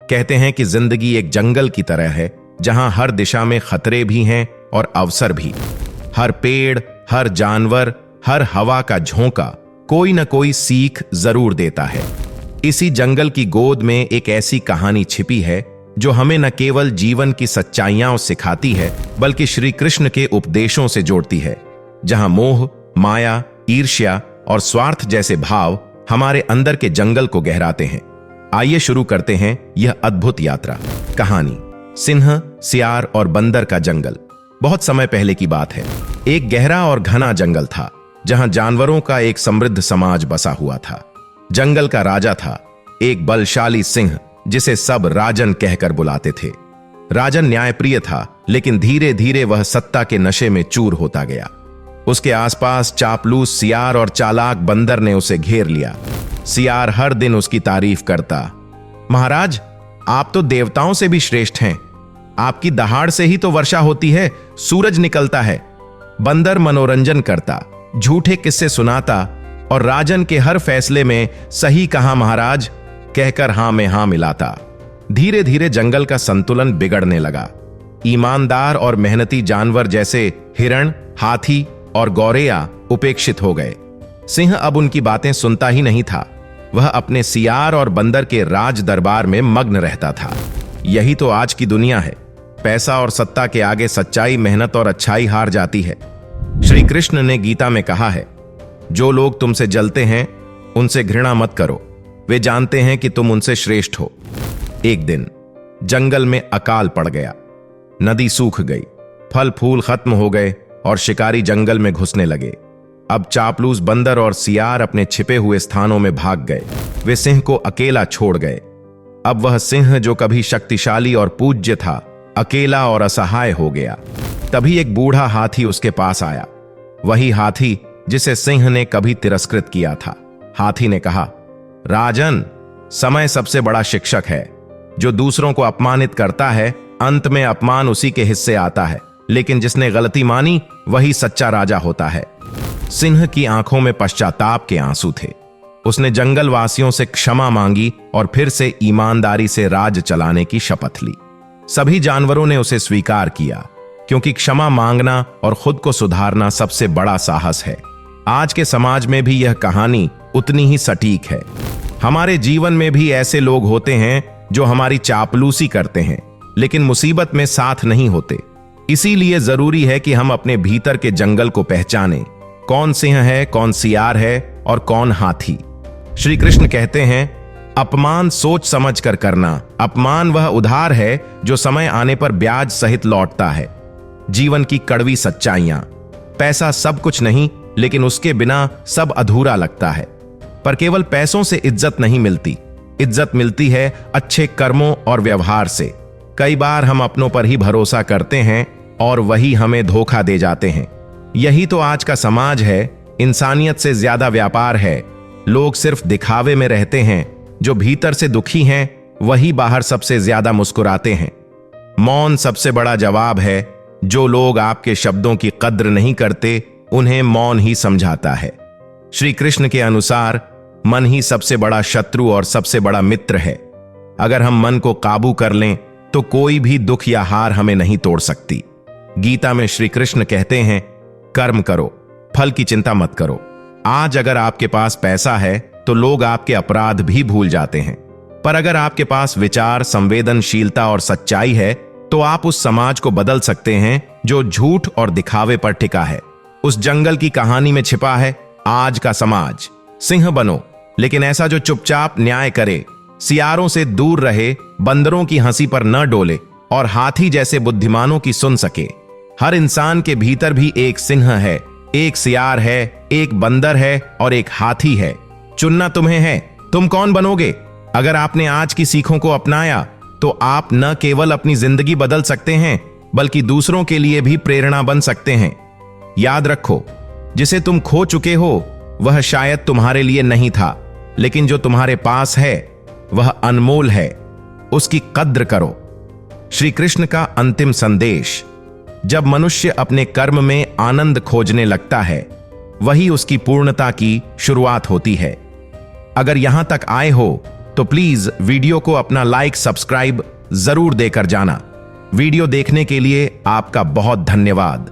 कहते हैं कि जिंदगी एक जंगल की तरह है, जहां हर दिशा में खतरे भी हैं और अवसर भी। हर पेड़, हर जानवर, हर हवा का झोंका कोई न कोई सीख जरूर देता है। इसी जंगल की गोद में एक ऐसी कहानी छिपी है जो हमें न केवल जीवन की सच्चाइयां सिखाती है, बल्कि श्री कृष्ण के उपदेशों से जोड़ती है, जहां मोह, माया, ईर्ष्या और स्वार्थ जैसे भाव हमारे अंदर के जंगल को गहराते हैं। आइए शुरू करते हैं यह अद्भुत यात्रा। कहानी सिंह, सियार और बंदर का जंगल। बहुत समय पहले की बात है। एक गहरा और घना जंगल था, जहां जानवरों का एक समृद्ध समाज बसा हुआ था। जंगल का राजा था एक बलशाली सिंह, जिसे सब राजन कहकर बुलाते थे। राजन न्यायप्रिय था, लेकिन धीरे धीरे वह सत्ता के नशे में चूर होता गया। उसके आसपास चापलूस सियार और चालाक बंदर ने उसे घेर लिया। सियार हर दिन उसकी तारीफ करता। महाराज, आप तो देवताओं से भी श्रेष्ठ हैं। आपकी दहाड़ से ही तो वर्षा होती है, सूरज निकलता है। बंदर मनोरंजन करता, झूठे किस्से सुनाता और राजन के हर फैसले में सही कहा महाराज कहकर हां में हां मिलाता। धीरे धीरे जंगल का संतुलन बिगड़ने लगा। ईमानदार और मेहनती जानवर जैसे हिरण, हाथी और गौरैया उपेक्षित हो गए। सिंह अब उनकी बातें सुनता ही नहीं था। वह अपने सियार और बंदर के राज दरबार में मग्न रहता था। यही तो आज की दुनिया है। पैसा और सत्ता के आगे सच्चाई, मेहनत और अच्छाई हार जाती है। श्री कृष्ण ने गीता में कहा है, जो लोग तुमसे जलते हैं उनसे घृणा मत करो, वे जानते हैं कि तुम उनसे श्रेष्ठ हो। एक दिन जंगल में अकाल पड़ गया। नदी सूख गई, फल फूल खत्म हो गए और शिकारी जंगल में घुसने लगे। अब चापलूस बंदर और सियार अपने छिपे हुए स्थानों में भाग गए। वे सिंह को अकेला छोड़ गए। अब वह सिंह जो कभी शक्तिशाली और पूज्य था, अकेला और असहाय हो गया। तभी एक बूढ़ा हाथी उसके पास आया, वही हाथी जिसे सिंह ने कभी तिरस्कृत किया था। हाथी ने कहा, राजन, समय सबसे बड़ा शिक्षक है। जो दूसरों को अपमानित करता है, अंत में अपमान उसी के हिस्से आता है, लेकिन जिसने गलती मानी वही सच्चा राजा होता है। सिंह की आंखों में पश्चाताप के आंसू थे। उसने जंगल वासियों से क्षमा मांगी और फिर से ईमानदारी से राज चलाने की शपथ ली। सभी जानवरों ने उसे स्वीकार किया, क्योंकि क्षमा मांगना और खुद को सुधारना सबसे बड़ा साहस है। आज के समाज में भी यह कहानी उतनी ही सटीक है। हमारे जीवन में भी ऐसे लोग होते हैं जो हमारी चापलूसी करते हैं, लेकिन मुसीबत में साथ नहीं होते। इसीलिए जरूरी है कि हम अपने भीतर के जंगल को पहचानें। कौन सिंह है, कौन सियार है और कौन हाथी। श्री कृष्ण कहते हैं, अपमान सोच समझ कर करना। अपमान वह उधार है जो समय आने पर ब्याज सहित लौटता है। जीवन की कड़वी सच्चाइयां। पैसा सब कुछ नहीं, लेकिन उसके बिना सब अधूरा लगता है। पर केवल पैसों से इज्जत नहीं मिलती। इज्जत मिलती है अच्छे कर्मों और व्यवहार से। कई बार हम अपनों पर ही भरोसा करते हैं और वही हमें धोखा दे जाते हैं। यही तो आज का समाज है। इंसानियत से ज्यादा व्यापार है। लोग सिर्फ दिखावे में रहते हैं। जो भीतर से दुखी हैं, वही बाहर सबसे ज्यादा मुस्कुराते हैं। मौन सबसे बड़ा जवाब है। जो लोग आपके शब्दों की कद्र नहीं करते, उन्हें मौन ही समझाता है। श्री कृष्ण के अनुसार मन ही सबसे बड़ा शत्रु और सबसे बड़ा मित्र है। अगर हम मन को काबू कर लें तो कोई भी दुख या हार हमें नहीं तोड़ सकती। गीता में श्री कृष्ण कहते हैं, कर्म करो, फल की चिंता मत करो। आज अगर आपके पास पैसा है तो लोग आपके अपराध भी भूल जाते हैं, पर अगर आपके पास विचार, संवेदनशीलता और सच्चाई है तो आप उस समाज को बदल सकते हैं जो झूठ और दिखावे पर टिका है। उस जंगल की कहानी में छिपा है आज का समाज। सिंह बनो, लेकिन ऐसा जो चुपचाप न्याय करे, सियारों से दूर रहे, बंदरों की हंसी पर न डोले और हाथी जैसे बुद्धिमानों की सुन सके। हर इंसान के भीतर भी एक सिंह है, एक सियार है, एक बंदर है और एक हाथी है। चुनना तुम्हें है, तुम कौन बनोगे। अगर आपने आज की सीखों को अपनाया तो आप न केवल अपनी जिंदगी बदल सकते हैं, बल्कि दूसरों के लिए भी प्रेरणा बन सकते हैं। याद रखो, जिसे तुम खो चुके हो वह शायद तुम्हारे लिए नहीं था, लेकिन जो तुम्हारे पास है वह अनमोल है। उसकी कद्र करो। श्री कृष्ण का अंतिम संदेश, जब मनुष्य अपने कर्म में आनंद खोजने लगता है, वही उसकी पूर्णता की शुरुआत होती है। अगर यहां तक आए हो तो प्लीज वीडियो को अपना लाइक सब्सक्राइब जरूर देकर जाना। वीडियो देखने के लिए आपका बहुत धन्यवाद।